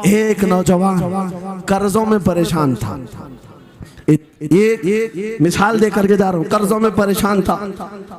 ایک نوجوان قرضوں میں پریشان تھا. ایک مثال دے کر کے جا رہا ہوں. قرضوں میں پریشان تھا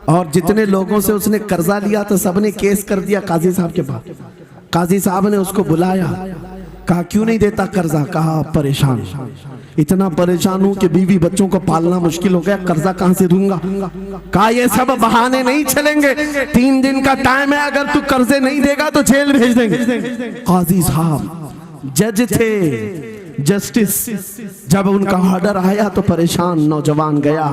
اور جتنے لوگوں سے اس نے قرضہ لیا تو سب نے کیس کر دیا قاضی صاحب کے پاس. قاضی صاحب نے اس کو بلایا, کہا کیوں نہیں دیتا قرضہ؟ کہا پریشان, اتنا پریشان ہوں کہ بیوی بچوں کو پالنا مشکل ہو گیا, قرضہ کہاں سے دوں گا؟ کہا یہ سب بہانے نہیں چلیں گے, 3 دن کا ٹائم ہے, اگر تو قرضے نہیں دے گا تو جیل بھیج دیں گے. قاضی صاحب جج تھے, جسٹس. جب ان کا آرڈر آیا تو پریشان نوجوان گیا,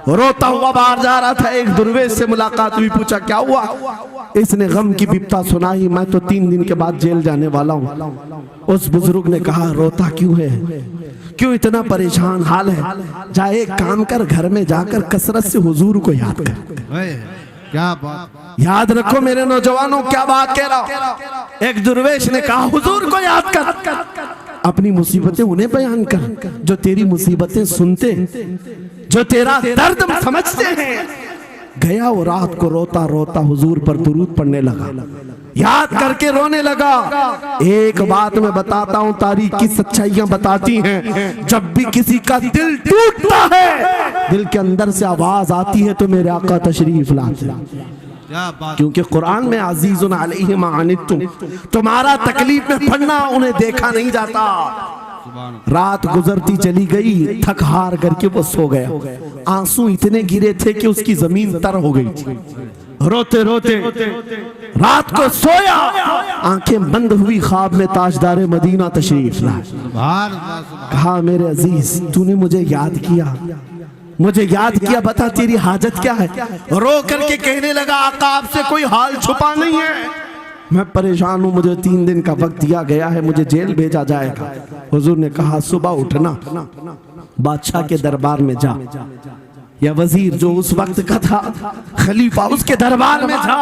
روتا ہوا باہر جا رہا تھا. ایک درویش سے ملاقات ہوئی, پوچھا کیا ہوا؟ اس نے غم کی بپتا سنائی, میں تو 3 دن کے بعد جیل جانے والا ہوں. اس بزرگ نے کہا روتا کیوں ہے, کیوں اتنا پریشان حال ہے؟ جا ایک کام کر, گھر میں جا کر کثرت سے حضور کو یاد کر. کیا بات, یاد رکھو میرے نوجوانوں, کیا بات کہہ رہا ہوں. ایک درویش نے کہا حضور کو یاد کر, اپنی مصیبتیں انہیں بیان کر جو تیری مصیبتیں سنتے, جو تیرا درد سمجھتے ہیں. گیا وہ رات کو روتا روتا حضور پر درود پڑھنے لگا, یاد کر کے رونے لگا. ایک بات میں بتاتا ہوں, تاریخ کی سچائیاں بتاتی ہیں, جب بھی کسی کا دل ٹوٹتا ہے, دل کے اندر سے آواز آتی ہے تو میرے آقا تشریف لاتے ہیں. کیونکہ قرآن میں عزیز علیہ ما عنتم, تمہارا تکلیف میں پڑنا انہیں دیکھا نہیں جاتا. رات گزرتی چلی گئی, تھک ہار کر کے وہ سو گیا. آنسو اتنے گرے تھے کہ اس کی زمین تر ہو گئی تھی. روتے روتے رات کو سویا, آنکھیں بند ہوئی, خواب میں تاجدار مدینہ تشریف لائے. کہا میرے عزیز تو نے مجھے یاد کیا, مجھے یاد کیا, بتا تیری حاجت کیا ہے؟ رو کر کے کہنے لگا آقا آپ سے کوئی حال چھپا نہیں ہے, میں پریشان ہوں, مجھے 3 دن کا وقت دیا گیا ہے, مجھے جیل بھیجا جائے گا. حضور نے کہا صبح اٹھنا, بادشاہ کے دربار میں جا, یا وزیر جو اس وقت کا تھا, خلیفہ اس کے دربار میں جا,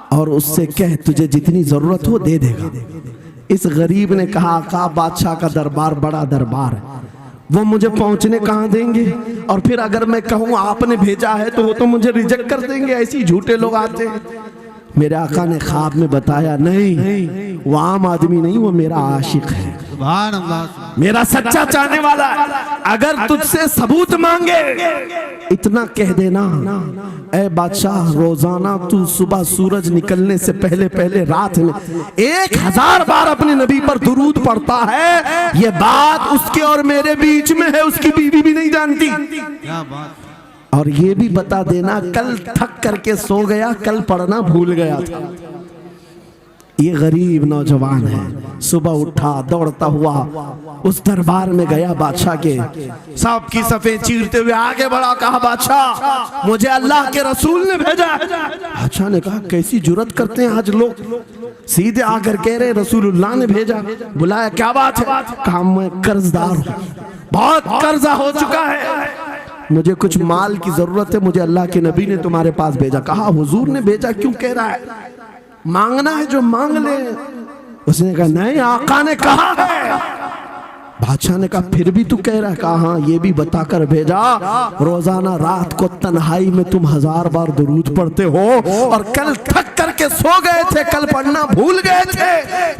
اور اس سے کہہ تجھے جتنی ضرورت ہو دے دے گا. اس غریب نے کہا آقا بادشاہ کا دربار بڑا دربار ہے, وہ مجھے پہنچنے کہاں دیں گے, اور پھر اگر میں کہوں آپ نے بھیجا ہے تو وہ تو مجھے ریجیکٹ کر دیں گے, ایسی جھوٹے لوگ آتے ہیں. میرے آقا نے خواب میں بتایا نہیں, وہ عام آدمی نہیں, وہ میرا عاشق ہے, سبحان اللہ, میرا سچا چاہنے والا ہے. اگر تجھ سے ثبوت مانگے اتنا کہہ دینا, اے بادشاہ روزانہ تو صبح سورج نکلنے سے پہلے پہلے رات میں 1000 بار اپنے نبی پر درود پڑھتا ہے, یہ بات اس کے اور میرے بیچ میں ہے, اس کی بیوی بھی نہیں جانتی. کیا بات, اور یہ بھی بتا دینا کل تھک کر کے سو گیا, کل پڑھنا بھول گیا تھا. یہ غریب نوجوان ہے, صبح اٹھا دوڑتا ہوا اس دربار میں گیا بادشاہ کے, سب کی صفیں چیرتے ہوئے آگے بڑھا, کہا بادشاہ مجھے اللہ کے رسول نے بھیجا. بادشاہ نے کہا کیسی جرات کرتے ہیں آج لوگ, سیدھے آ کر کہہ رہے رسول اللہ نے بھیجا. بلایا کیا بات ہے؟ کہا میں قرضدار ہوں, بہت قرضہ ہو چکا ہے, مجھے کچھ مال کی ضرورت ہے, مجھے اللہ کے نبی نے تمہارے پاس بھیجا. کہا حضور نے بھیجا, کیوں کہہ رہا ہے؟ مانگنا ہے جو مانگ لے. اس نے کہا نہیں آقا نے کہا ہے. بادشاہ نے کہا پھر بھی تو کہہ رہا ہے؟ کہا ہاں یہ بھی بتا کر بھیجا, روزانہ رات کو تنہائی میں تم 1000 بار درود پڑھتے ہو, اور کل تھک کر کے سو گئے تھے, کل پڑھنا بھول گئے تھے.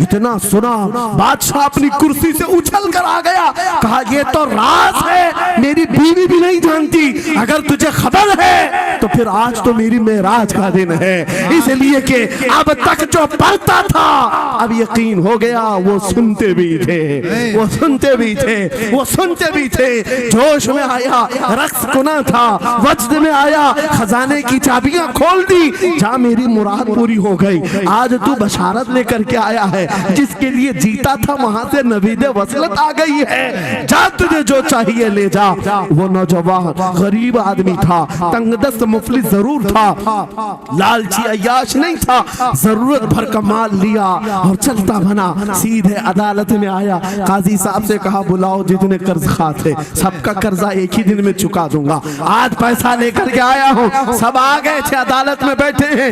اتنا سنا بادشاہ اپنی کرسی سے اچھل کر آ گیا, کہا یہ تو راز ہے, میری بیوی بھی نہیں جانتی, اگر تجھے خبر ہے تو پھر آج تو میری معراج کا دن ہے, اس لیے کہ اب تک جو پڑھتا تھا اب یقین ہو گیا. وہ سنتے بھی تھے, وہ سنتے بھی تھے, وہ سنتے بھی تھے. جوش میں آیا, رقص کنا تھا, وجد میں آیا, خزانے کی چابیاں کھول دی, جا میری مراد پوری ہو گئی. آج تو بشارت لے کر کے آیا ہے, جس کے لیے جیتا تھا وہاں سے نوید وصلت آ گئی ہے, جا تجھے جو چاہیے لے جا. وہ نوجوان غریب آدمی تھا, تنگ دست مفلس ضرور تھا, لالچی عیاش نہیں تھا, ضرورت بھر کا مال لیا اور چلتا بنا. سیدھے عدالت میں آیا, قاضی صاحب سے کہا بلاؤ جتنے قرض خواہ تھے, سب کا قرضہ ایک ہی دن میں چکا دوں گا. آج پیسہ لے کر کے آیا ہوں. سب آ گئے تھے, عدالت میں بیٹھے ہیں.